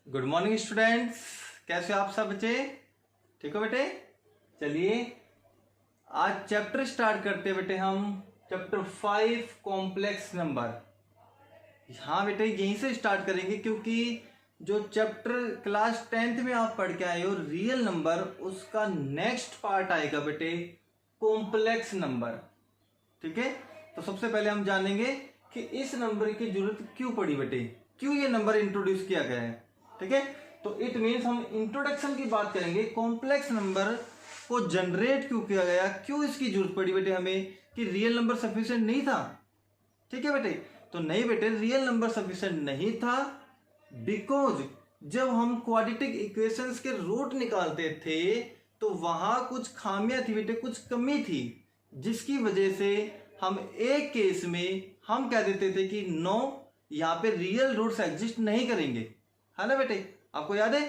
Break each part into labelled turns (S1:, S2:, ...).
S1: Good morning students, कैसे हो आप सब बच्चे? ठीक हो बेटे? चलिए आज चैप्टर स्टार्ट करते हैं बेटे। हम चैप्टर 5 कॉम्प्लेक्स नंबर। हाँ बेटे, यहीं से स्टार्ट करेंगे क्योंकि जो चैप्टर क्लास 10th में आप पढ़ के आए हो रियल नंबर, उसका नेक्स्ट पार्ट आएगा बेटे कॉम्प्लेक्स नंबर। ठीक है, तो सबसे पहले हम जानेंगे कि इस नंबर की जरूरत क्यों पड़ी बेटे, क्यों ये नंबर इंट्रोड्यूस किया गया है। ठीक है, तो इट मीन्स हम इंट्रोडक्शन की बात करेंगे। कॉम्प्लेक्स नंबर को जनरेट क्यों किया गया, क्यों इसकी जरूरत पड़ी बेटे हमें, कि रियल नंबर सफिशिएंट नहीं था। ठीक है बेटे, तो नहीं बेटे, रियल नंबर सफिशिएंट नहीं था बिकॉज जब हम क्वाड्रेटिक इक्वेशंस के रूट निकालते थे तो वहां कुछ खामियां थी बेटे, कुछ कमी थी, जिसकी वजह से हम एक केस में हम कह देते थे कि नो, यहाँ पे रियल रूट्स एग्जिस्ट नहीं करेंगे, है ना बेटे? आपको याद है?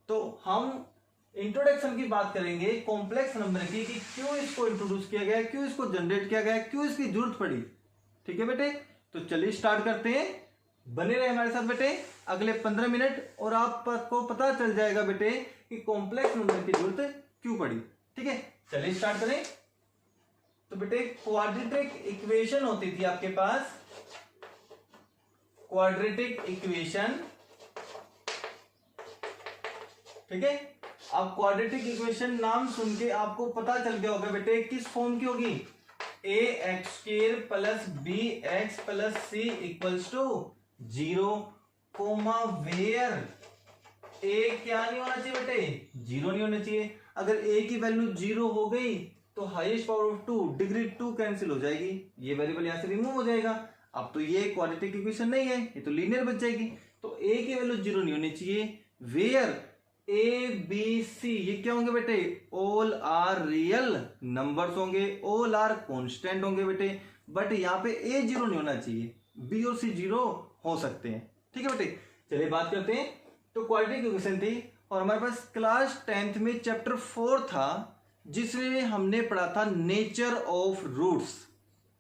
S1: तो हम इंट्रोडक्शन की बात करेंगे कॉम्प्लेक्स नंबर की, कि क्यों इसको इंट्रोड्यूस किया गया, क्यों इसको जनरेट किया गया, क्यों इसकी जरूरत पड़ी। ठीक है बेटे, तो चलिए स्टार्ट करते हैं। बने रहे हमारे साथ बेटे अगले 15 मिनट और आपको पता चल जाएगा बेटे कि कॉम्प्लेक्स नंबर की जरूरत क्यों पड़ी। ठीक है, चलिए स्टार्ट करें। तो बेटे क्वाड्रेटिक इक्वेशन होती थी आपके पास, क्वाड्रेटिक इक्वेशन। ठीक है, अब क्वाड्रेटिक इक्वेशन नाम सुन के आपको पता चल गया होगा बेटे किस फॉर्म की होगी, A X square plus B X plus C equals to 0 comma where A क्या नहीं होना चाहिए बेटे, 0 नहीं होना चाहिए। अगर ए की वैल्यू 0 हो गई तो highest power of 2 degree 2 cancel हो जाएगी, ये वेरिएबल यहां से रिमूव हो जाएगा। अब तो ये क्वाड्रेटिक इक्वेशन नहीं है, ये तो लीनियर बच जाएगी। तो ए की वैल्यू 0 नहीं होनी चाहिए। वेयर ए बी सी ये क्या होंगे बेटे, ऑल आर रियल नंबर्स होंगे, ऑल आर कांस्टेंट होंगे बेटे, बट यहाँ पे ए 0 नहीं होना चाहिए, बी और सी 0 हो सकते हैं। ठीक है बेटे, चलिए बात करते हैं। तो क्वाड्रेटिक इक्वेशन थी और हमारे पास क्लास 10th में चैप्टर 4 था जिसमें हमने पढ़ा था nature of roots,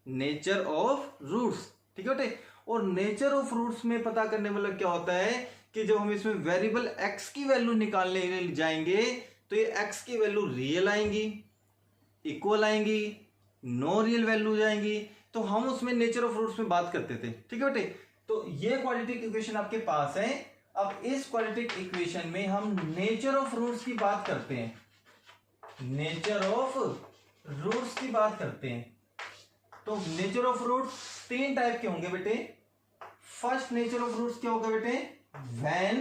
S1: nature of roots. ठीक है बेटे, और नेचर ऑफ रूट्स में पता करने वाला क्या होता है कि जब हम इसमें वेरिएबल x की वैल्यू निकालने जाएंगे तो ये x की वैल्यू रियल आएंगी, इक्वल आएंगी, नो रियल वैल्यू जाएंगी, तो हम उसमें नेचर ऑफ रूट्स में बात करते थे। ठीक है बेटे, तो ये क्वाड्रेटिक इक्वेशन आपके पास है। अब इस क्वाड्रेटिक इक्वेशन में हम नेचर ऑफ रूट्स की बात करते हैं, नेचर ऑफ रूट्स की बात करते हैं। तो नेचर ऑफ रूट्स 3 टाइप के होंगे बेटे। फर्स्ट नेचर ऑफ रूट्स क्या होगा बेटे, when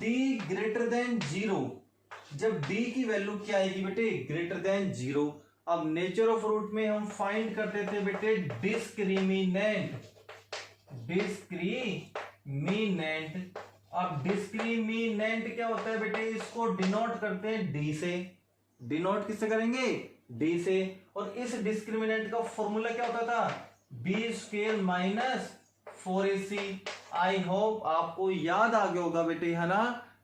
S1: d ग्रेटर देन 0, जब d की वैल्यू क्या आएगी बेटे, ग्रेटर देन 0। अब नेचर ऑफ रूट में हम फाइंड करते थे बेटे डिस्क्रिमिनेंट, डिस्क्रिमिनेंट। अब डिस्क्रिमिनेंट क्या होता है बेटे, इसको डिनोट करते हैं d से। डिनोट किससे करेंगे, d से। और इस डिस्क्रिमिनेंट का फॉर्मूला क्या होता था, B square minus 4ac। I hope आपको याद आ गया होगा बेटे, है ना,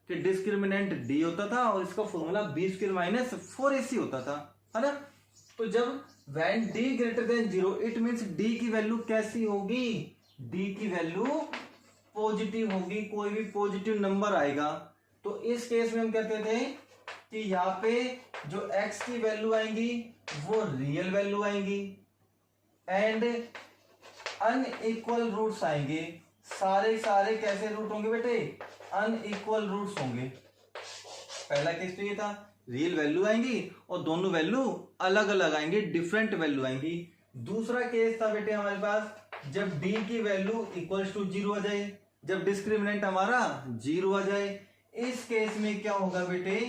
S1: कि डिस्क्रिमिनेंट d होता था और इसका formula B square minus 4ac होता था, है ना। तो जब when d greater than 0 it means d की वैल्यू कैसी होगी, d की वैल्यू पॉजिटिव होगी, कोई भी पॉजिटिव नंबर आएगा। तो इस केस में हम कहते थे कि यहाँ पे जो x की वैल्यू आएंगी वो रियल वैल्यू आएंगी एंड अनइक्वल रूट्स आएंगे। सारे कैसे रूट होंगे बेटे, अनइक्वल रूट्स होंगे। पहला केस तो ये था, रियल वैल्यू आएंगी और दोनों वैल्यू अलग अलग आएंगी, डिफरेंट वैल्यू आएंगी। दूसरा केस था बेटे हमारे पास जब d की वैल्यू इक्वल्स टू 0 आ जाए, जब डिस्क्रिमिनेंट हमारा 0 आ जाए। इस केस में क्या होगा बेटे,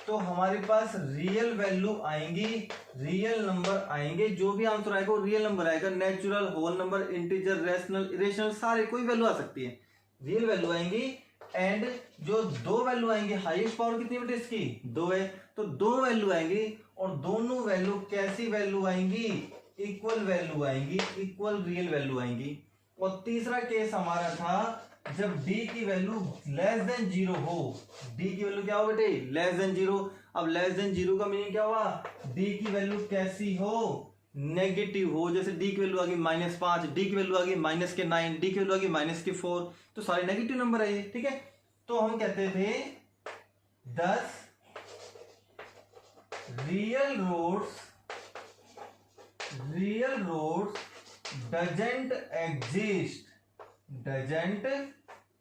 S1: तो हमारे पास रियल वैल्यू आएंगी, रियल नंबर आएंगे, जो भी आंसर आएगा वो रियल नंबर आएगा। Natural, whole number, integer, rational, irrational, सारे कोई वैल्यू आ सकती है, रियल वैल्यू आएंगी। एंड जो 2 वैल्यू आएंगे, हाईएस्ट पावर कितनी बेटे इसकी 2 है, तो 2 वैल्यू आएंगी और दोनों वैल्यू कैसी वैल्यू आएंगी, इक्वल वैल्यू आएंगी, इक्वल रियल वैल्यू आएंगी। और तीसरा केस हमारा था जब d की वैल्यू लेस देन 0 हो, d की वैल्यू क्या हो बेटे, लेस देन 0। अब लेस देन 0 का मीनिंग क्या हुआ, d की वैल्यू कैसी हो, नेगेटिव हो, जैसे डी की वैल्यू आ गई -5, डी की वैल्यू आ गई -9, डी की वैल्यू आ गई -4, तो सारे नेगेटिव नंबर है ये, ठीक है। तो हम कहते थे 10 रियल रूट्स डजंट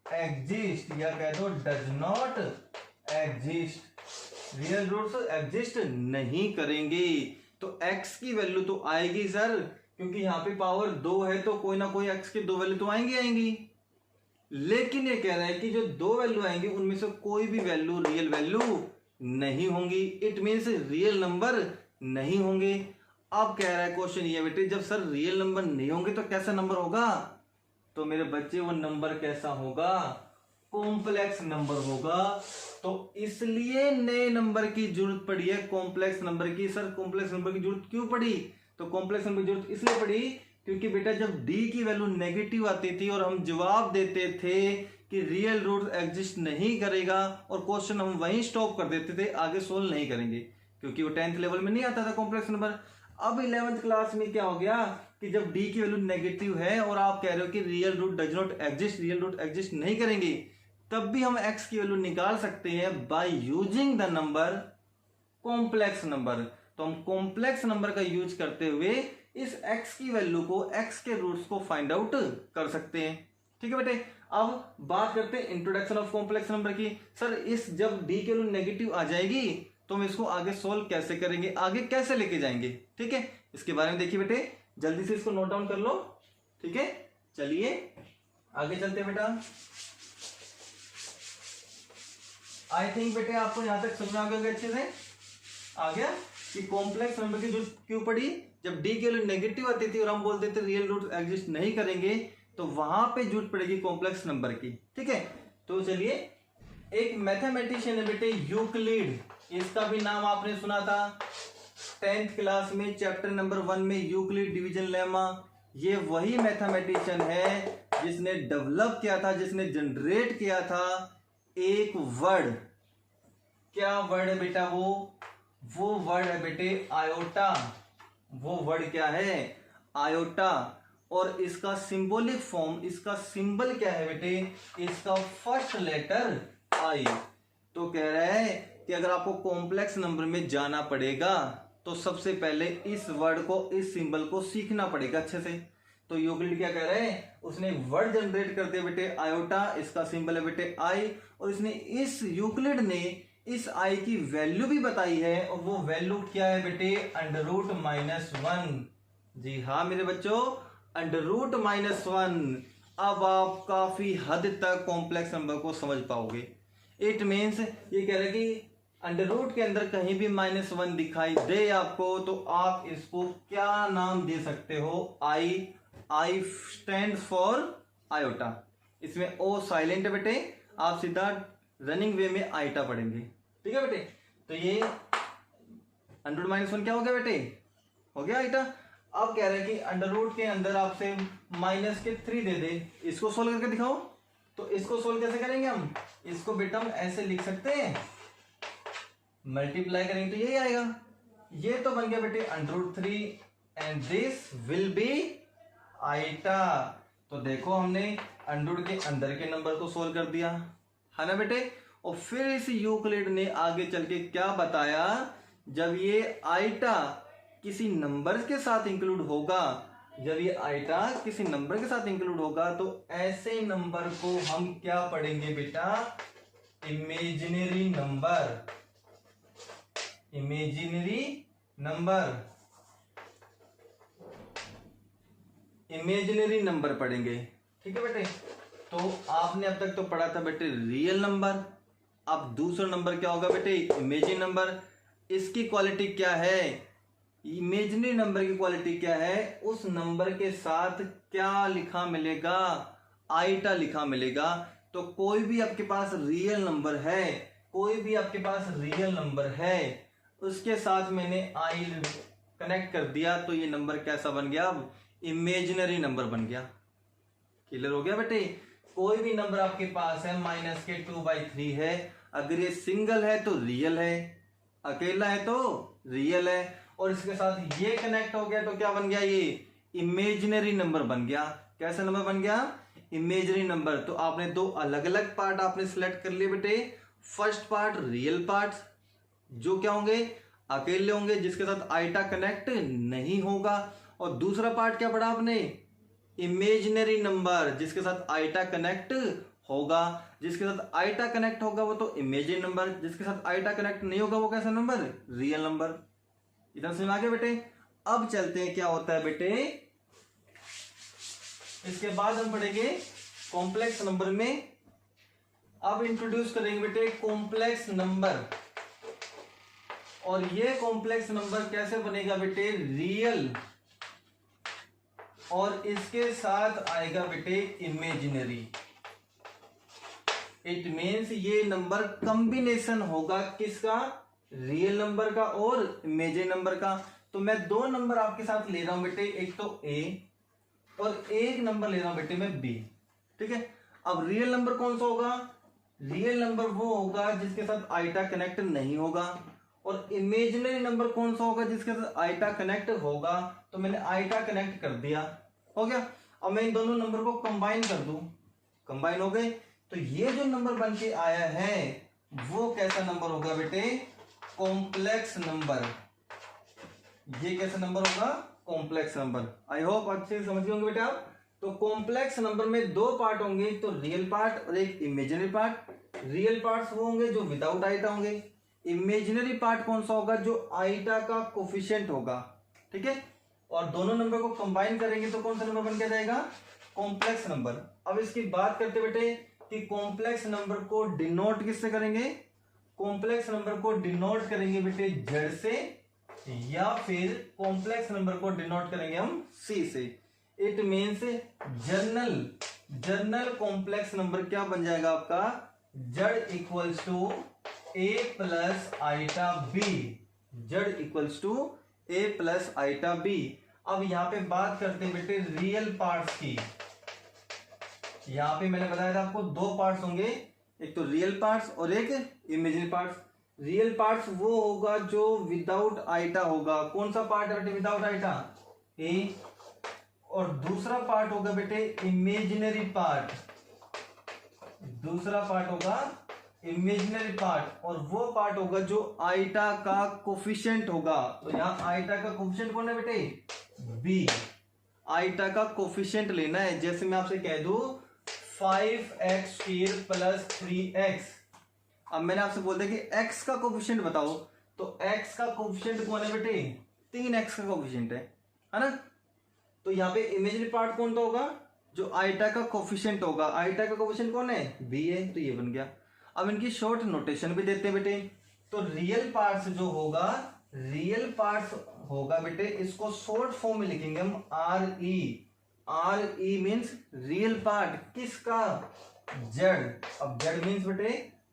S1: एग्जिस्ट या कह दो does not exist, real roots exist नहीं करेंगे। तो x की वैल्यू तो आएगी सर, क्योंकि यहाँ पे पावर 2 है तो कोई ना कोई x की 2 वैल्यू तो आएंगी। लेकिन ये कह रहा है कि जो 2 वैल्यू आएंगी उनमें से कोई भी वैल्यू रियल वैल्यू नहीं होंगी, इट मीन्स रियल नंबर नहीं होंगे। अब कह रहा है क्वेश्चन ये बेटे, जब सर रियल नंबर नहीं होंगे तो कैसा नंबर होगा? तो मेरे बच्चे वो नंबर कैसा होगा? कॉम्प्लेक्स नंबर होगा। तो इसलिए नए नंबर की जरूरत पड़ी है कॉम्प्लेक्स नंबर की। सर कॉम्प्लेक्स नंबर की जरूरत क्यों पड़ी? तो कॉम्प्लेक्स नंबर की जरूरत इसलिए पड़ी क्योंकि बेटा जब डी की वैल्यू नेगेटिव आती थी और हम जवाब देते थे कि रियल रूट एग्जिस्ट नहीं करेगा और क्वेश्चन हम वहीं स्टॉप कर देते थे, आगे सोल्व नहीं करेंगे, क्योंकि वो 10th लेवल में नहीं आता था कॉम्प्लेक्स नंबर। अब 11th क्लास में क्या हो गया कि जब डी की वैल्यू नेगेटिव है और आप कह रहे हो कि real root does not exist, real root exist नहीं करेंगे, तब भी हम x की वैल्यू निकाल सकते हैं by using the number complex number. तो हम कॉम्प्लेक्स नंबर का यूज करते हुए इस x की वैल्यू को, x के रूट्स को फाइंड आउट कर सकते हैं, ठीक है बेटे। अब बात करते हैं इंट्रोडक्शन ऑफ कॉम्प्लेक्स नंबर की। सर इस जब डी की वैल्यू नेगेटिव आ जाएगी तो हम इसको आगे सोल्व कैसे करेंगे, आगे कैसे लेके जाएंगे, ठीक है, इसके बारे में देखिए बेटे, जल्दी से इसको नोट डाउन कर लो, ठीक है। चलिए आगे चलते हैं बेटा। आई थिंक बेटे आपको यहां तक समझ आ गया अच्छे से, आ गया कि कॉम्प्लेक्स नंबर की जरूरत क्यों पड़ी। जब डी की वैल्यू नेगेटिव आती थी और हम बोलते थे रियल रूट एग्जिस्ट नहीं करेंगे, तो वहां पे जरूरत पड़ेगी कॉम्प्लेक्स नंबर की, ठीक है। तो चलिए, एक मैथमेटिशियन है बेटे यूक्लिड, इसका भी नाम आपने सुना था 10th क्लास में चैप्टर नंबर 1 में, यूक्लिड डिवीजन लेमा। ये वही मैथमेटिशियन है जिसने डेवलप किया था, जिसने जनरेट किया था एक वर्ड। क्या वर्ड है बेटा? वो वर्ड है बेटे आयोटा। वो वर्ड क्या है? आयोटा। और इसका सिंबॉलिक फॉर्म, इसका सिंबल क्या है बेटे? इसका फर्स्ट लेटर आई। तो कह रहा है कि अगर आपको कॉम्प्लेक्स नंबर में जाना पड़ेगा तो सबसे पहले इस वर्ड को, इस सिंबल को सीखना पड़ेगा अच्छे से। तो यूक्लिड क्या कह रहे हैं? उसने वर्ड जनरेट कर दिया बेटे आयोटा, इसका सिंबल है बेटे आई, और इसने इस यूक्लिड ने इस आई की वैल्यू भी बताई है, और वो वैल्यू क्या है बेटे? √-1। जी हाँ मेरे बच्चों, √-1। अब आप काफी हद तक कॉम्प्लेक्स नंबर को समझ पाओगे। इट मीन्स ये कह रहे हैं कि अंडर रूट के अंदर कहीं भी -1 दिखाई दे आपको, तो आप इसको क्या नाम दे सकते हो? I stand for iota. इसमें ओ साइलेंट है बेटे, आप सीधा रनिंग वे में आयोटा पढ़ेंगे, ठीक है बेटे। तो ये √-1 क्या हो गया बेटे? हो गया आयोटा। अब कह रहे हैं कि अंडर रूट के अंदर आपसे -3 दे दे, इसको सोल्व करके दिखाओ। तो इसको सोल्व कैसे करेंगे हम? इसको बेटा हम ऐसे लिख सकते हैं, मल्टीप्लाई करेंगे तो यही आएगा। ये तो बन गया बेटे √3 and this will be iota. तो देखो हमने अंडर के अंदर के नंबर को सोल्व कर दिया है ना बेटे। और फिर इस यूक्लिड ने आगे चल के क्या बताया, जब ये आइटा किसी नंबर के साथ इंक्लूड होगा, जब ये आइटा किसी नंबर के साथ इंक्लूड होगा, तो ऐसे नंबर को हम क्या पढ़ेंगे बेटा? Imaginary number. Imaginary number, imaginary number पढ़ेंगे, ठीक है बेटे। तो आपने अब तक तो पढ़ा था बेटे रियल नंबर, अब दूसरा नंबर क्या होगा बेटे? Imaginary number. इसकी क्वालिटी क्या है? इमेजिनरी नंबर की क्वालिटी क्या है? उस नंबर के साथ क्या लिखा मिलेगा? आइटा लिखा मिलेगा। तो कोई भी आपके पास रियल नंबर है, कोई भी आपके पास रियल नंबर है, उसके साथ मैंने आई कनेक्ट कर दिया, तो ये नंबर कैसा बन गया? अब इमेजिनरी नंबर बन गया। क्लियर हो गया बेटे? कोई भी नंबर आपके पास है -2/3 है, अगर ये सिंगल है तो रियल है, अकेला है तो रियल है, और इसके साथ ये कनेक्ट हो गया तो क्या बन गया, ये इमेजिनरी नंबर बन गया। कैसा नंबर बन गया, इमेजिनरी नंबर। तो आपने दो अलग अलग पार्ट आपने सिलेक्ट कर लिए बेटे। फर्स्ट पार्ट रियल पार्ट जो क्या होंगे, अकेले होंगे, जिसके साथ आइटा कनेक्ट नहीं होगा। और दूसरा पार्ट क्या पढ़ा आपने, इमेजिनरी नंबर जिसके साथ आइटा कनेक्ट होगा। जिसके साथ आइटा कनेक्ट होगा वो तो इमेजिनरी नंबर, जिसके साथ आइटा कनेक्ट नहीं होगा वो कैसा नंबर, रियल नंबर। इतना समझ में आ गया बेटे। अब चलते हैं क्या होता है बेटे, इसके बाद हम पढ़ेंगे कॉम्प्लेक्स नंबर में। अब इंट्रोड्यूस करेंगे बेटे कॉम्प्लेक्स नंबर। और ये कॉम्प्लेक्स नंबर कैसे बनेगा बेटे, रियल और इसके साथ आएगा बेटे इमेजिनरी। इट मीन्स ये नंबर कॉम्बिनेशन होगा किसका, रियल नंबर का और इमेजिनरी नंबर का। तो मैं दो नंबर आपके साथ ले रहा हूं बेटे, एक तो ए और एक नंबर ले रहा हूं बेटे मैं बी। ठीक है। अब रियल नंबर कौन सा होगा, रियल नंबर वो होगा जिसके साथ आइटा कनेक्ट नहीं होगा। और इमेजिनरी नंबर कौन सा होगा, जिसके साथ आइटा कनेक्ट होगा। तो मैंने आइटा कनेक्ट कर दिया, हो गया। अब मैं इन दोनों नंबर को कंबाइन कर दूं, कंबाइन हो गए। तो ये जो नंबर बन के आया है वो कैसा नंबर होगा बेटे, कॉम्प्लेक्स नंबर। ये कैसा नंबर होगा, कॉम्प्लेक्स नंबर। आई होप अच्छे से समझ गए होंगे बेटा आप। तो कॉम्प्लेक्स नंबर में दो पार्ट होंगे, एक तो रियल पार्ट और एक इमेजिनरी पार्ट। रियल पार्ट्स वो होंगे जो विदाउट आइटा होंगे। इमेजिनरी पार्ट कौन सा होगा, जो आइटा का कोफिशिएंट होगा। ठीक है। और दोनों नंबर को कंबाइन करेंगे तो कौन सा नंबर बन के जाएगा, कॉम्प्लेक्स नंबर। अब इसकी बात करते बेटे कि कॉम्प्लेक्स नंबर को डिनोट किससे करेंगे, कॉम्प्लेक्स नंबर को डिनोट करेंगे बेटे जेड से, या फिर कॉम्प्लेक्स नंबर को डिनोट करेंगे हम सी से। It means general complex number क्या बन जाएगा आपका, Z equals to A plus iota B. Z equals to A plus iota B. अब यहां पे बात करते हैं बेटे रियल पार्ट्स की। यहां पे मैंने बताया था आपको दो पार्ट्स होंगे, एक तो रियल पार्ट्स और एक इमेजिनरी पार्ट्स। रियल पार्ट्स वो होगा जो विदाउट आइटा होगा। कौन सा पार्ट है बेटे विदाउट आइटा, ए। और दूसरा पार्ट होगा बेटे इमेजिनरी पार्ट। दूसरा पार्ट होगा इमेजिनरी पार्ट, और वो पार्ट होगा जो आइटा का कोफिशिएंट होगा। तो यहां आइटा का कोफिशिएंट कौन है बेटे, बी। आइटा का कोफिशिएंट लेना है। जैसे मैं आपसे कह दूं 5x² प्लस 3x। अब मैंने आपसे बोल दिया कि x का कोफिशिएंट बताओ, तो x का कोफिशिएंट कौन है बेटे, 3x का कोफिशिएंट है ना। तो यहाँ पे इमेजिनरी पार्ट कौन सा होगा, जो आइटा का कोफिशिएंट होगा। आइटा का कोफिशिएंट कौन है, b है। तो ये बन गया। अब इनकी शॉर्ट नोटेशन भी देते हैं बेटे। तो रियल पार्ट्स जो होगा, रियल पार्ट्स होगा बेटे, इसको शॉर्ट फॉर्म में लिखेंगे हम RE। RE means real part किसका, जेड। अब जेड मीन्स बेटे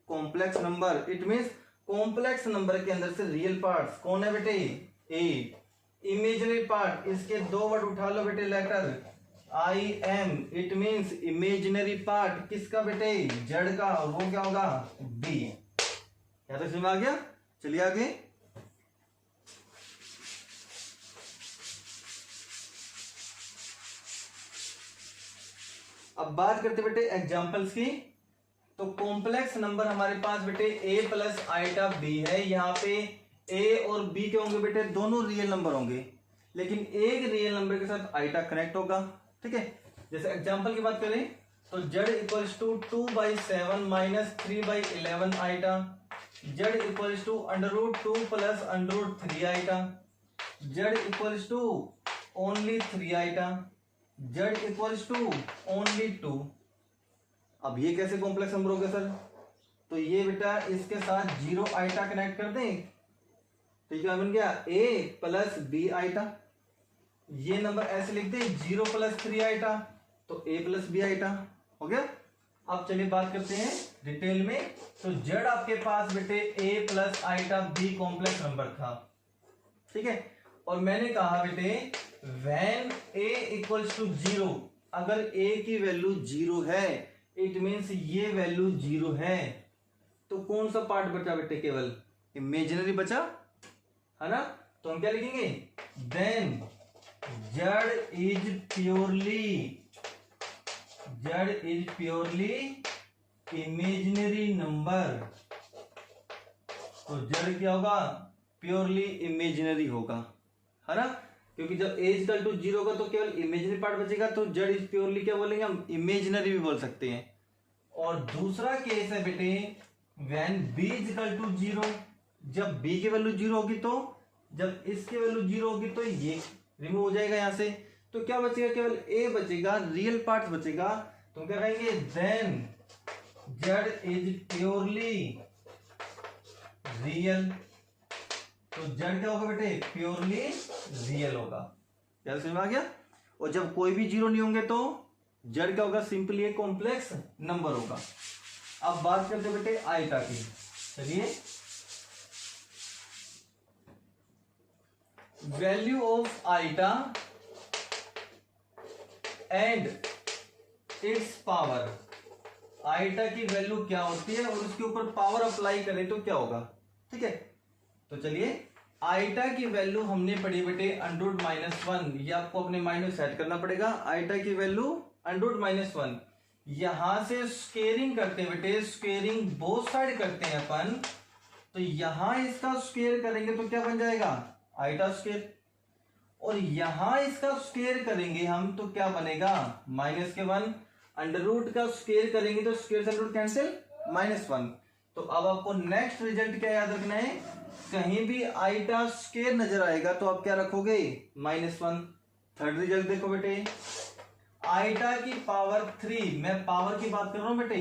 S1: complex number. It means complex number के अंदर से रियल पार्ट्स कौन है बेटे, ए। इमेजिनरी पार्ट, इसके दो वर्ड उठा लो बेटे, letter IM। It means imaginary part किसका बेटे, जेड का, और वो क्या होगा, बी। क्या तो समझ में आ गया। चलिए आगे। अब बात करते बेटे एग्जांपल्स की। तो कॉम्प्लेक्स नंबर हमारे पास बेटे a प्लस आइटा बी है। यहाँ पे a और b के होंगे बेटे, दोनों रियल नंबर होंगे, लेकिन एक रियल नंबर के साथ आइटा कनेक्ट होगा। ठीक है। जैसे एग्जांपल की बात करें तो z equals to 2/7 minus 3/11 iota. z equals to √2 plus √3 iota. z equals to only 3 iota. z equals to only 2। अब ये कैसे कॉम्प्लेक्स नंबर हो गया सर, तो ये बेटा इसके साथ 0 आइटा कनेक्ट कर दें तो ये क्या बन गया, a प्लस बी आइटा। ये नंबर ऐसे लिख दे 0 प्लस 3 आइटा, तो a प्लस बी आइटा हो गया। अब चलिए बात करते हैं डिटेल में। तो z आपके पास बेटे a plus iota b complex number था। ठीक है। और मैंने कहा बेटे व्हेन a इक्वल्स टू 0, अगर a की वैल्यू 0 है, इट मीन्स ये वैल्यू 0 है, तो कौन सा पार्ट बचा बेटे, केवल इमेजिनरी बचा, है ना। तो हम क्या लिखेंगे, then z is purely imaginary number. तो z क्या होगा, प्योरली इमेजिनरी होगा, है ना, क्योंकि जब a इक्वल टू 0 होगा तो केवल इमेजिनरी पार्ट बचेगा, तो z इज प्योरली क्या बोलेंगे हम, इमेजिनरी भी बोल सकते हैं। और दूसरा केस है बेटे व्हेन b इक्वल टू 0, जब b की वैल्यू 0 होगी, तो जब इसकी वैल्यू 0 होगी तो ये रिमूव हो जाएगा यहां से, तो क्या बचेगा, केवल a बचेगा, रियल पार्ट बचेगा। तो हम क्या कहेंगे, then z is purely real. तो z क्या होगा बेटे, प्योरली रियल होगा। क्या समझ में आ गया। और जब कोई भी जीरो नहीं होंगे तो z क्या होगा, सिंपली एक कॉम्प्लेक्स नंबर होगा। अब बात करते हैं बेटे आइटा की। चलिए, value of iota and its power. Iota की वैल्यू क्या होती है और उसके ऊपर पावर अप्लाई करें तो क्या होगा, ठीक है। तो चलिए, आइटा की वैल्यू हमने पढ़ी बेटे √-1, ये आपको अपने माइंड में सेट करना पड़ेगा। आइटा की वैल्यू √-1, यहां से स्क्वेयरिंग करते हैं बेटे, स्क्वेयरिंग बोथ साइड करते हैं अपन, तो यहां इसका स्क्वेयर करेंगे तो क्या बन जाएगा, आइटा स्क्वेयर। और यहां इसका स्क्वेयर करेंगे हम तो क्या बनेगा, -1। अंडर रूट का स्क्वेयर करेंगे तो स्क्वेयर से रूट कैंसिल, -1। तो अब आपको नेक्स्ट रिजल्ट क्या याद रखना है, कहीं भी आइटा स्क्वेयर नजर आएगा तो आप क्या रखोगे, -1। थर्ड रिजल्ट देखो बेटे, आइटा की पावर 3, मैं पावर की बात कर रहा हूं बेटे,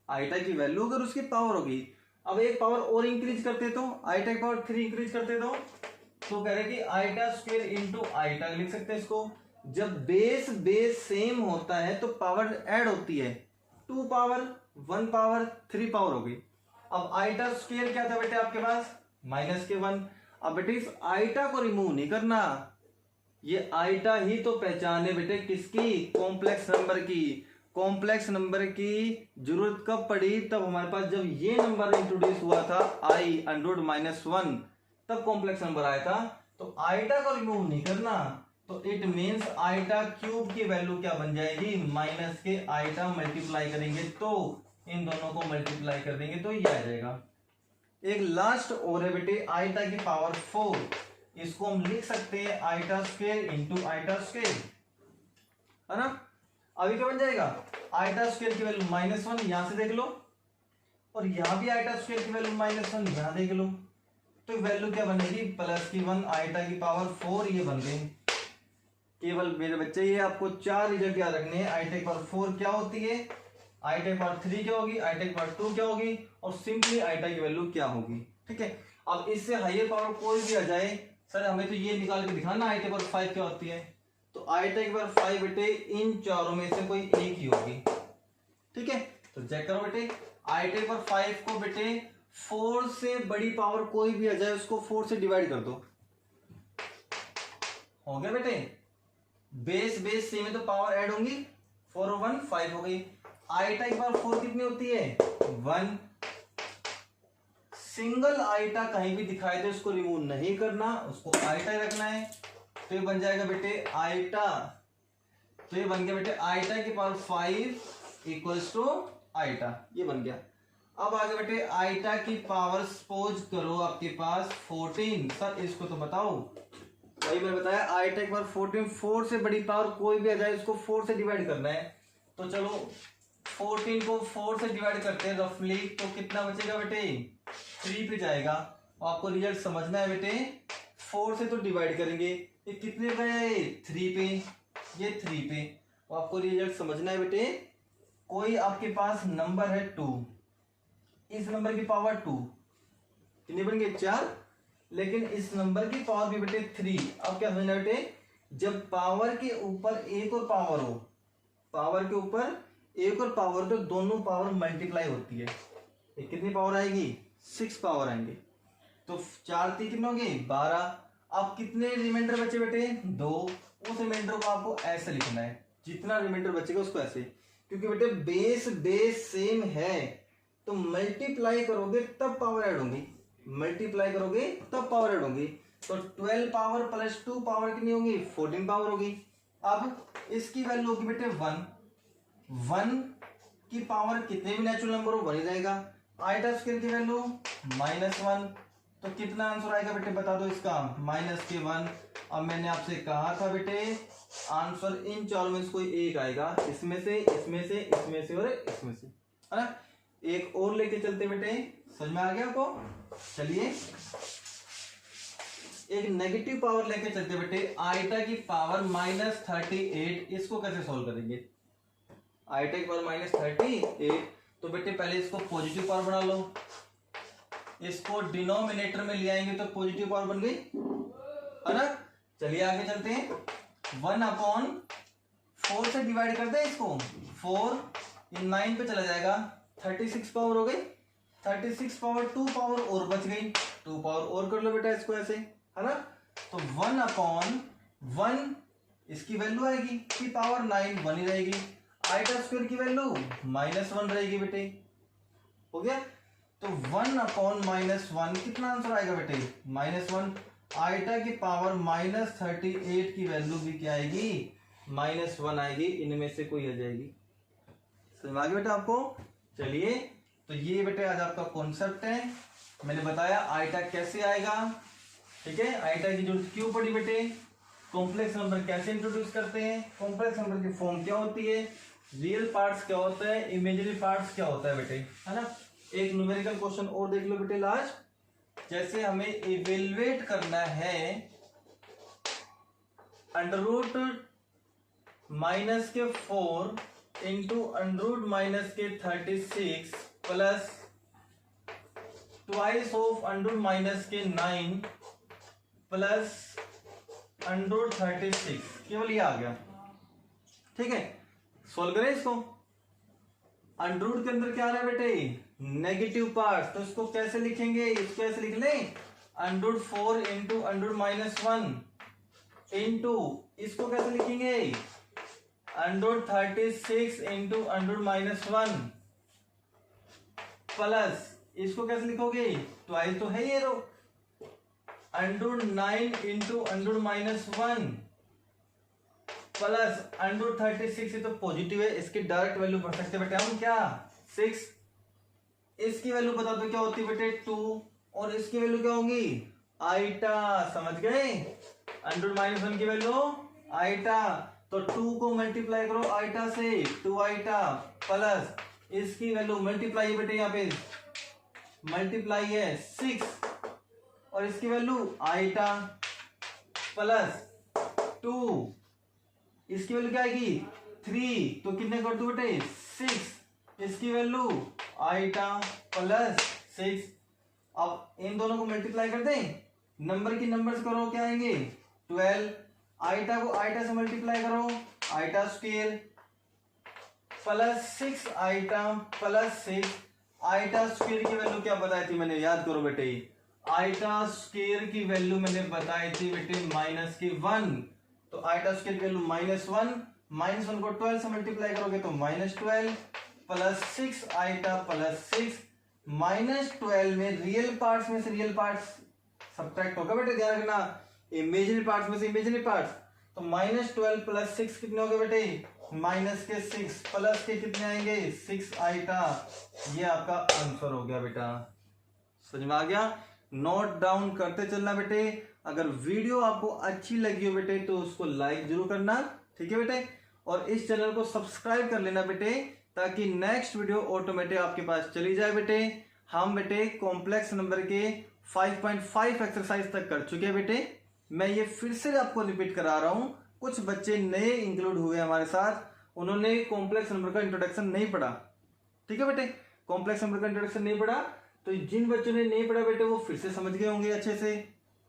S1: आइटा की वैल्यू अगर उसकी पावर होगी, अब एक पावर और इंक्रीज करते तो आइटा की पावर 3 इंक्रीज करते तो कह रहे कि आइटा स्क्वेयर इंटू आइटा लिख सकते हैं इसको। जब बेस सेम होता है तो पावर ऐड होती है, 2 पावर 1 पावर 3 पावर होगी। अब आइटा स्क्वेयर क्या था बेटे आपके पास, -1। अब बेटे इस आइटा को रिमूव नहीं करना, ये आइटा ही तो पहचान है बेटे किसकी, कॉम्प्लेक्स नंबर की। कॉम्प्लेक्स नंबर की जरूरत कब पड़ी, तब हमारे पास जब ये नंबर इंट्रोड्यूस हुआ था i√-1, तब कॉम्प्लेक्स नंबर आया था। तो आइटा को रिमूव नहीं करना, तो इट मींस आइटा क्यूब की वैल्यू क्या बन जाएगी, माइनस के आइटा मल्टीप्लाई करेंगे तो इन दोनों को मल्टीप्लाई कर देंगे तो ये आ जाएगा। एक लास्ट और है बेटे आइटा की पावर 4, इसको हम लिख सकते हैं iota square into iota square, है ना। अभी क्या बन जाएगा, आइटा स्क्वेयर की वैल्यू -1 यहां से देख लो, और यहां भी आइटा स्क्वेयर की वैल्यू -1 यहां देख लो, तो वैल्यू क्या बनेगी, +1 आइटा की पावर 4, ये बन गई। केवल मेरे बच्चे ये आपको 4 रिजल्ट याद रखने हैं। आइटा की पावर 4 क्या होती है, आइटा की पावर 3 क्या होगी, आइटा की पावर 2 क्या होगी, और सिंपली आइटा की वैल्यू क्या होगी, ठीक है। अब इससे हायर पावर कोई भी आ जाए, सर हमें तो ये निकाल के दिखाना आइटा की पावर 5 क्या होती है, तो आइटा की पावर 5 बेटे इन चारों में से कोई एक ही होगी, ठीक है। तो चेक करो बेटे, आइटा की पावर 5 को बेटे 4 से बड़ी पावर कोई भी आ जाए उसको 4 से डिवाइड कर दो, हो गया बेटे। बेस सेम है तो पावर ऐड होंगी, 4 और 1 5 हो गई। आइटा की पावर 4 कितनी होती है, 1। सिंगल आइटा कहीं भी दिखाए तो उसको रिमूव नहीं करना, उसको आइटा ही रखना है। तो ये बन जाएगा बेटे आइटा, तो ये बन गया बेटे आइटा की पावर 5 इक्वल्स टू आइटा, ये बन गया। अब आगे बेटे आइटा की पावर सपोज करो आपके पास 14, सर इसको तो बताओ, वही मैंने बताया आइटा की पावर 14, 4 से बड़ी पावर कोई भी आ जाए उसको 4 से डिवाइड करना है। तो चलो 14 को 4 से डिवाइड करते हैं रफली, तो कितना बचेगा बेटे, 3 पे जाएगा। और आपको रिजल्ट समझना है बेटे, 4 से तो डिवाइड करेंगे, ये कितने पे है, 3 पे, ये 3 पे। और आपको रिजल्ट समझना है बेटे, कोई आपके पास नंबर है 2, इस नंबर की पावर 2 कितनी बन गई, 4, लेकिन इस नंबर की पावर भी बेटे 3। अब क्या समझना बेटे, जब पावर के ऊपर एक और पावर हो, पावर के ऊपर एक और पावर तो दोनों पावर मल्टीप्लाई होती है, ये कितनी पावर आएगी, 6 पावर आएंगे। तो 4 3 कितने होंगे, 12। अब कितने रिमाइंडर बचे बेटे, 2। उस रिमाइंडर को आपको ऐसे लिखना है, जितना रिमाइंडर बचेगा उसको ऐसे, क्योंकि बेटे बेस सेम है तो मल्टीप्लाई करोगे तब पावर ऐड होंगी, मल्टीप्लाई करोगे तब पावर ऐड होंगी। तो 12 पावर प्लस 2 पावर कितनी होगी, 14 पावर होगी। अब इसकी वैल्यू होगी बेटे 1, 1 की पावर कितने भी नेचुरल नंबर हो 1 ही रहेगा। आइटा स्क्वायर की वैल्यू -1, तो कितना आंसर आएगा बेटे बता दो इसका, -1। अब मैंने आपसे कहा था बेटे आंसर इन चारों में से कोई एक आएगा, इसमें से, इसमें से, इसमें से और इसमें से, है ना। एक और लेके चलते बेटे, समझ में आ गया आपको। चलिए एक नेगेटिव पावर लेके चलते बेटे, आइटा की पावर -38, इसको कैसे सॉल्व करेंगे। आइटा की पावर -38, तो बेटे पहले इसको पॉजिटिव पावर बना लो, इसको डिनोमिनेटर में ले आएंगे तो पॉजिटिव पावर बन गई, है ना। चलिए आगे चलते हैं, 1/4 से डिवाइड कर दे इसको, 4 ये 9 पे चला जाएगा, 36 पावर हो गई, 36 पावर 2 पावर और बच गई, 2 पावर और कर लो बेटा इसको ऐसे, है ना। तो 1/1 इसकी वैल्यू आएगी की पावर 9 1 ही रहेगी, आइटा स्क्वायर की वैल्यू -1 रहेगी बेटे, हो गया। तो 1/-1 कितना आंसर आएगा बेटे, -1। आइटा की पावर -38 की वैल्यू भी क्या आएगी, -1 आएगी, इनमें से कोई आ जाएगी। समझ में आ गया बेटा आपको। चलिए तो ये बेटे आज आपका कॉन्सेप्ट है, मैंने बताया आइटा कैसे आएगा, ठीक है। आइटा की जरूरत क्यों पड़ी बेटे, कॉम्प्लेक्स नंबर कैसे इंट्रोड्यूस करते हैं, कॉम्प्लेक्स नंबर की फॉर्म क्या होती है, रियल पार्ट्स क्या होता है, इमेजिनरी पार्ट्स क्या होता है बेटे, है ना। एक न्यूमेरिकल क्वेश्चन और देख लो बेटे लास्ट, जैसे हमें इवेल्युएट करना है √-4 into √-36 plus twice of √-9 plus √36, केवल ये आ गया, ठीक है। सोल्व करें इसको, अंडररूट के अंदर क्या आ रहा है बेटे, नेगेटिव पार्ट, तो इसको कैसे लिखेंगे, इसको ऐसे लिख लें, √4 इंटू √-1 इंटू इसको कैसे लिखेंगे, √36 इंटू √-1 प्लस इसको कैसे लिखोगे, ट्वाइस तो है ये, √9 इंटू √-1 प्लस √36, ये तो पॉजिटिव है, इसकी डायरेक्ट वैल्यू पढ़ सकते बेटे हम, क्या 6, इसकी वैल्यू बता दो क्या होती है बेटे 2, और इसकी वैल्यू क्या होगी आइटा, समझ गए, √-1 की वैल्यू आइटा, तो 2 को मल्टीप्लाई करो आइटा से, 2 आइटा प्लस इसकी वैल्यू मल्टीप्लाई बेटे, यहाँ पे मल्टीप्लाई है 6 और इसकी वैल्यू आइटा प्लस 2, इसकी वैल्यू क्या आएगी 3, तो कितने कर दो बेटे 6, इसकी वैल्यू आइटा प्लस 6। अब इन दोनों को मल्टीप्लाई कर दें, नंबर की नंबर्स करो, क्या आएंगे 12, आइटा को आइटा से मल्टीप्लाई करो, iota square plus 6 iota plus 6, iota square की वैल्यू क्या बताई थी मैंने, याद करो बेटे, आइटा स्क्वायर की वैल्यू मैंने बताई थी बेटे -1, तो आइटा स्क्वायर की वैल्यू -1 को 12 से मल्टीप्लाई करोगे तो -12 प्लस 6 आइटा प्लस 6, -12 में रियल पार्ट्स में से रियल पार्ट्स सब्ट्रैक्ट होगा बेटे, ध्यान रखना, इमेजिनरी पार्ट्स में से इमेजिनरी पार्ट्स, तो -12 प्लस 6 कितने हो गए बेटे, -6 प्लस के कितने आएंगे 6 आइटा, ये आपका आंसर हो गया बेटा। समझ में आ गया, नोट डाउन करते चलना बेटे। अगर वीडियो आपको अच्छी लगी हो बेटे तो उसको लाइक जरूर करना, ठीक है बेटे, और इस चैनल को सब्सक्राइब कर लेना बेटे, ताकि नेक्स्ट वीडियो ऑटोमेटिक आपके पास चली जाए बेटे। हम बेटे कॉम्प्लेक्स नंबर के 5.5 एक्सरसाइज तक कर चुके हैं बेटे, मैं ये फिर से आपको रिपीट करा रहा हूं, कुछ बच्चे नए इंक्लूड हुए हमारे साथ, उन्होंने कॉम्प्लेक्स नंबर का इंट्रोडक्शन नहीं पढ़ा, ठीक है बेटे, कॉम्प्लेक्स नंबर का इंट्रोडक्शन नहीं पढ़ा, तो जिन बच्चों ने नहीं पढ़ा बेटे वो फिर से समझ गए होंगे, अच्छे से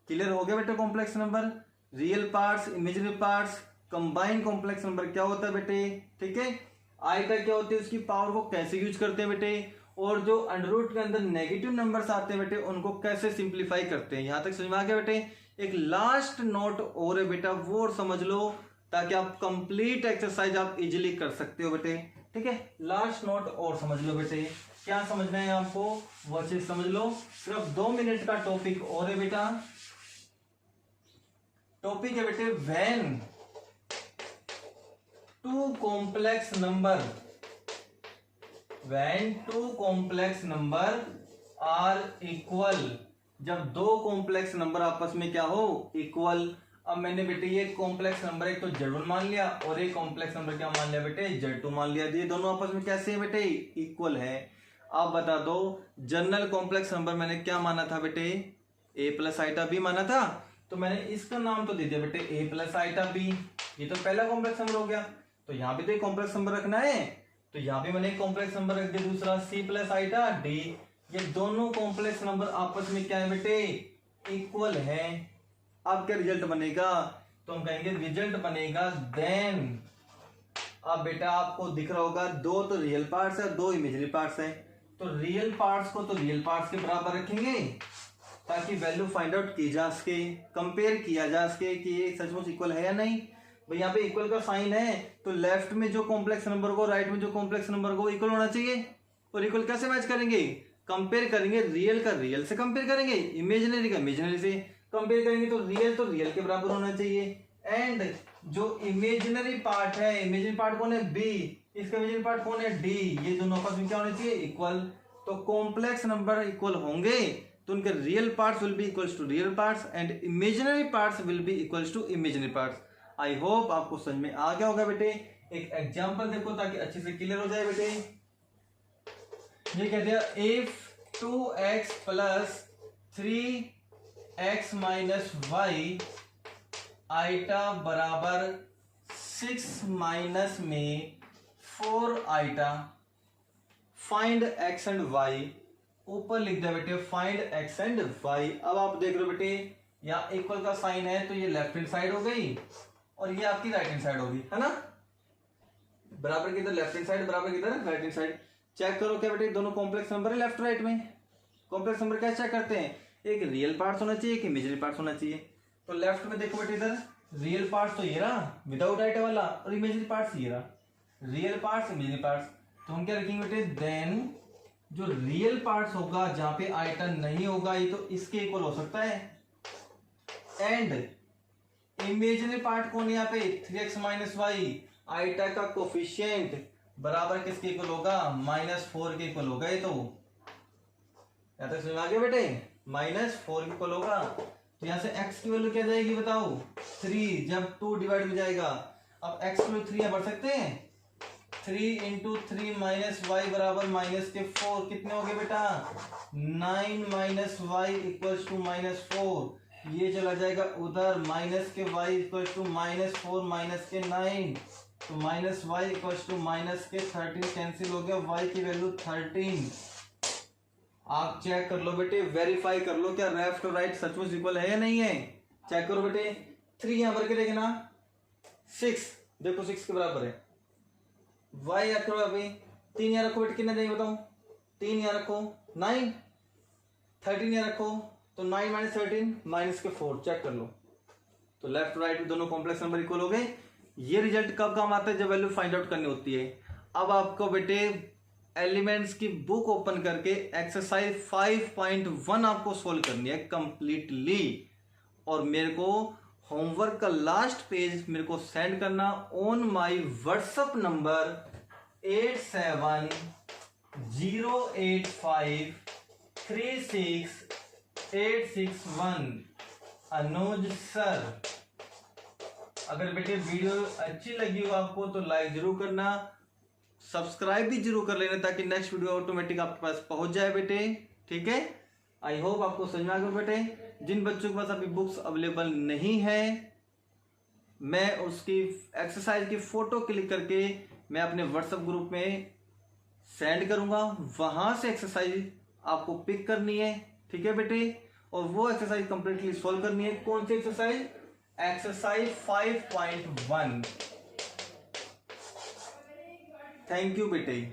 S1: क्लियर हो गया बेटे। Complex number, real parts, imaginary parts, combined complex number क्या होता है बेटे, ठीक है, आइटा क्या होती है, उसकी पावर को कैसे यूज करते हैं बेटे, और जो अंडररूट के अंदर नेगेटिव नंबर्स आते हैं बेटे उनको कैसे सिंप्लीफाई करते हैं। यहां तक समझ में आ गया बेटे। एक लास्ट नोट और है बेटा, वो और समझ लो ताकि आप कंप्लीट एक्सरसाइज आप इजीली कर सकते हो बेटे, ठीक है। लास्ट नोट और समझ लो बेटे, क्या समझना है आपको वो चीज समझ लो। सिर्फ 2 मिनट का टॉपिक और है बेटा, टॉपिक है बेटे when two complex number are equal, जब दो कॉम्प्लेक्स नंबर आपस में क्या हो, इक्वल। अब मैंने बेटे ये कॉम्प्लेक्स नंबर एक तो Z1 मान लिया और एक कॉम्प्लेक्स नंबर क्या मान लिया बेटे, Z2 मान लिया। ये दोनों आपस में कैसे है बेटे, इक्वल है। आप बता दो जनरल कॉम्प्लेक्स नंबर मैंने क्या माना था बेटे, a प्लस आइटा b माना था, तो मैंने इसका नाम तो दे दिया बेटे a प्लस आइटा b। ये तो पहला कॉम्प्लेक्स नंबर हो गया। तो यहाँ पे तो एक कॉम्प्लेक्स नंबर रखना है, तो यहाँ पे मैंने एक कॉम्प्लेक्स नंबर रख दिया, दूसरा c प्लस आइटा d। ये दोनों कॉम्प्लेक्स नंबर आपस में क्या है बेटे, इक्वल है। अब क्या रिजल्ट बनेगा, तो हम कहेंगे रिजल्ट बनेगा देन। अब बेटा आपको दिख रहा होगा दो तो रियल पार्ट्स है, दो इमेजिनरी पार्ट्स है, तो रियल पार्ट्स को तो रियल पार्ट्स के बराबर रखेंगे ताकि वैल्यू फाइंड आउट की जा सके, कंपेयर किया जा सके कि ये सचमुच इक्वल है या नहीं। भाई यहाँ पे इक्वल का साइन है, तो लेफ्ट में जो कॉम्प्लेक्स नंबर को, राइट में जो कॉम्प्लेक्स नंबर को इक्वल होना चाहिए। और इक्वल कैसे मैच करेंगे, कंपेयर करेंगे, रियल का रियल से कंपेयर करेंगे, इमेजिनरी का इमेजिनरी से कंपेयर करेंगे, तो रियल के बराबर होना चाहिए। एंड जो इमेजिनरी पार्ट है, इमेजिनरी पार्ट कौन है, बी, इसका इमेजिनरी पार्ट कौन है, डी, ये दोनों आपस में क्या होने चाहिए, इक्वल। तो कॉम्प्लेक्स नंबर इक्वल होंगे तो उनके real parts will be equals to real parts and imaginary parts will be equals to imaginary parts. I hope आपको समझ में आ गया होगा बेटे। एक एग्जांपल देखो ताकि अच्छे से क्लियर हो जाए बेटे। ये कहते हैं if 2x plus 3x minus Y iota बराबर 6 माइनस में 4 iota, find x and y। ऊपर लिख दिया बेटे फाइंड x एंड y। अब आप देख रहे हो बेटे यहाँ इक्वल का साइन है, तो ये लेफ्ट हैंड साइड हो गई और ये आपकी राइट हैंड साइड होगी, है ना। बराबर किधर, लेफ्ट हैंड साइड, बराबर किधर, राइट हैंड साइड। चेक करो क्या बेटे, दोनों कॉम्प्लेक्स नंबर है लेफ्ट राइट में। कॉम्प्लेक्स नंबर क्या चेक करते हैं, एक रियल पार्ट होना चाहिए, एक इमेजिनरी पार्ट होना चाहिए। तो लेफ्ट में देखो बेटे इधर रियल पार्ट तो ये रहा विदाउट आइटा वाला, और इमेजिनरी पार्ट ये रहा, रियल पार्ट्स इमेजिनरी पार्ट्स। तो हम क्या रखेंगे बेटे, देन जो रियल पार्ट्स होगा जहां पे आइटा नहीं होगा ये तो इसके इक्वल हो सकता है। एंड इमेजिनरी पार्ट कौन है यहाँ पे, 3x माइनस वाई, आइटा का कोफिशिएंट बराबर किसके इक्वल होगा, -4 के इक्वल होगा। ये तो यहां तक समझ आ गया बेटे, -4 के इक्वल होगा। तो यहां से x की वैल्यू क्या जाएगी बताओ, 3, जब 2 डिवाइड में जाएगा। अब x की वैल्यू 3 यहां बढ़ सकते हैं, 3 इंटू 3 माइनस वाई बराबर -4, कितने हो गए बेटा, 9 माइनस वाई इक्वल्स टू -4। ये चला जाएगा उधर, माइनस के y इक्वल्स टू -4 माइनस के 9, तो minus Y equals to minus के 13 कैंसिल हो गया, y की वैल्यू 13। आप चेक कर लो बेटे, वेरीफाई कर लो क्या लेफ्ट और राइट सचमुच इक्वल है या नहीं है। चेक करो बेटे, 3 यहां भर के देखना, 6 देखो 6 के बराबर है, y रखो अभी 3 यहां रखो बेटे, कितने देंगे बताओ, 3 यहां रखो 9, 13 यहां रखो, तो 9 माइनस 13 माइनस के 4। चेक कर लो, तो लेफ्ट राइट दोनों कॉम्प्लेक्स नंबर इक्वल हो गए। ये रिजल्ट कब काम आता है, जब वैल्यू फाइंड आउट करनी होती है। अब आपको बेटे एलिमेंट्स की बुक ओपन करके एक्सरसाइज 5.1 आपको सोल्व करनी है कंप्लीटली, और मेरे को होमवर्क का लास्ट पेज मेरे को सेंड करना on my WhatsApp number 8708536861। Anuj sir. अगर बेटे वीडियो अच्छी लगी हो आपको तो लाइक जरूर करना, सब्सक्राइब भी जरूर कर लेना ताकि नेक्स्ट वीडियो ऑटोमेटिक आपके पास पहुंच जाए बेटे, ठीक है। आई होप आपको समझ में आ गया बेटे। जिन बच्चों के पास अभी बुक्स अवेलेबल नहीं है, मैं उसकी एक्सरसाइज की फोटो क्लिक करके मैं अपने व्हाट्सएप ग्रुप में सेंड करूंगा, वहां से एक्सरसाइज आपको पिक करनी है, ठीक है बेटे। और वो एक्सरसाइज कंप्लीटली सॉल्व करनी है। कौन सी एक्सरसाइज, एक्सरसाइज 5.1। थैंक यू बेटे।